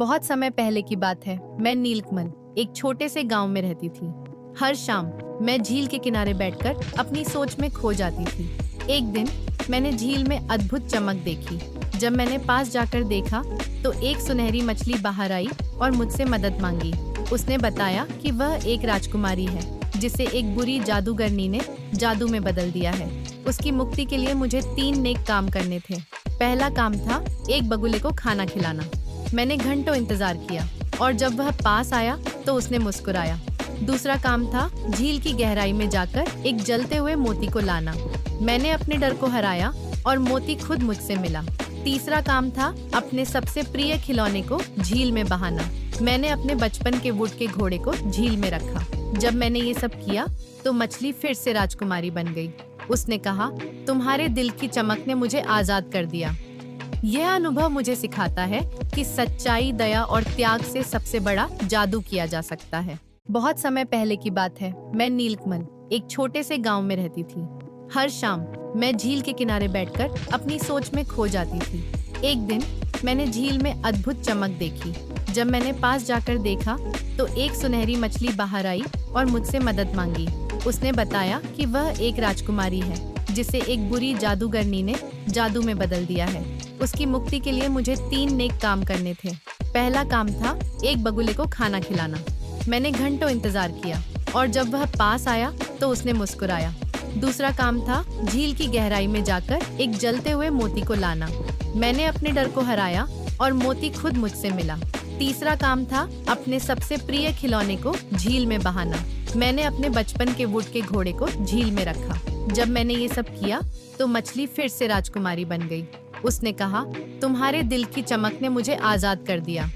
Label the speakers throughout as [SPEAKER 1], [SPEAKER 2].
[SPEAKER 1] बहुत समय पहले की बात है। मैं नीलकमल एक छोटे से गांव में रहती थी। हर शाम मैं झील के किनारे बैठकर अपनी सोच में खो जाती थी। एक दिन मैंने झील में अद्भुत चमक देखी। जब मैंने पास जाकर देखा तो एक सुनहरी मछली बाहर आई और मुझसे मदद मांगी। उसने बताया कि वह एक राजकुमारी है जिसे एक बुरी जादूगरनी ने जादू में बदल दिया है। उसकी मुक्ति के लिए मुझे 3 नेक काम करने थे। पहला काम था एक बगुले को खाना खिलाना। मैंने घंटों इंतजार किया और जब वह पास आया तो उसने मुस्कुराया। दूसरा काम था झील की गहराई में जाकर एक जलते हुए मोती को लाना। मैंने अपने डर को हराया और मोती खुद मुझसे मिला। तीसरा काम था अपने सबसे प्रिय खिलौने को झील में बहाना। मैंने अपने बचपन के वुड के घोड़े को झील में रखा। जब मैंने ये सब किया तो मछली फिर से राजकुमारी बन गई। उसने कहा, तुम्हारे दिल की चमक ने मुझे आजाद कर दिया। यह अनुभव मुझे सिखाता है कि सच्चाई, दया और त्याग से सबसे बड़ा जादू किया जा सकता है। बहुत समय पहले की बात है। मैं नीलकमल एक छोटे से गांव में रहती थी। हर शाम मैं झील के किनारे बैठकर अपनी सोच में खो जाती थी। एक दिन मैंने झील में अद्भुत चमक देखी। जब मैंने पास जाकर देखा तो एक सुनहरी मछली बाहर आई और मुझसे मदद मांगी। उसने बताया कि वह एक राजकुमारी है जिसे एक बुरी जादूगरनी ने जादू में बदल दिया है। उसकी मुक्ति के लिए मुझे 3 नेक काम करने थे। पहला काम था एक बगुले को खाना खिलाना। मैंने घंटों इंतजार किया और जब वह पास आया तो उसने मुस्कुराया। दूसरा काम था झील की गहराई में जाकर एक जलते हुए मोती को लाना। मैंने अपने डर को हराया और मोती खुद मुझसे मिला। तीसरा काम था अपने सबसे प्रिय खिलौने को झील में बहाना। मैंने अपने बचपन के वुड के घोड़े को झील में रखा। जब मैंने ये सब किया तो मछली फिर से राजकुमारी बन गई। उसने कहा, तुम्हारे दिल की चमक ने मुझे आजाद कर दिया।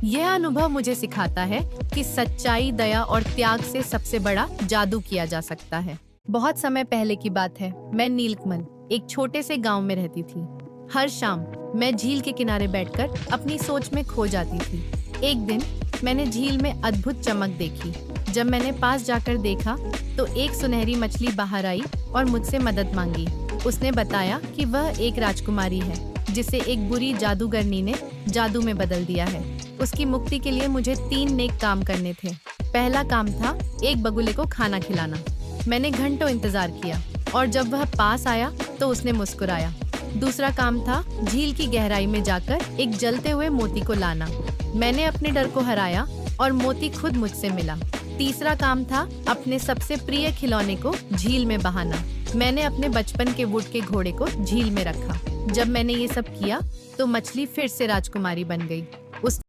[SPEAKER 1] यह अनुभव मुझे सिखाता है कि सच्चाई, दया और त्याग से सबसे बड़ा जादू किया जा सकता है। बहुत समय पहले की बात है। मैं नीलकमल एक छोटे से गांव में रहती थी। हर शाम मैं झील के किनारे बैठकर अपनी सोच में खो जाती थी। एक दिन मैंने झील में अद्भुत चमक देखी। जब मैंने पास जाकर देखा तो एक सुनहरी मछली बाहर आई और मुझसे मदद मांगी। उसने बताया कि वह एक राजकुमारी है जिसे एक बुरी जादूगरनी ने जादू में बदल दिया है। उसकी मुक्ति के लिए मुझे 3 नेक काम करने थे। पहला काम था एक बगुले को खाना खिलाना। मैंने घंटों इंतजार किया और जब वह पास आया तो उसने मुस्कुराया। दूसरा काम था झील की गहराई में जाकर एक जलते हुए मोती को लाना। मैंने अपने डर को हराया और मोती खुद मुझसे मिला। तीसरा काम था अपने सबसे प्रिय खिलौने को झील में बहाना। मैंने अपने बचपन के वुड के घोड़े को झील में रखा। जब मैंने ये सब किया तो मछली फिर से राजकुमारी बन गई। उस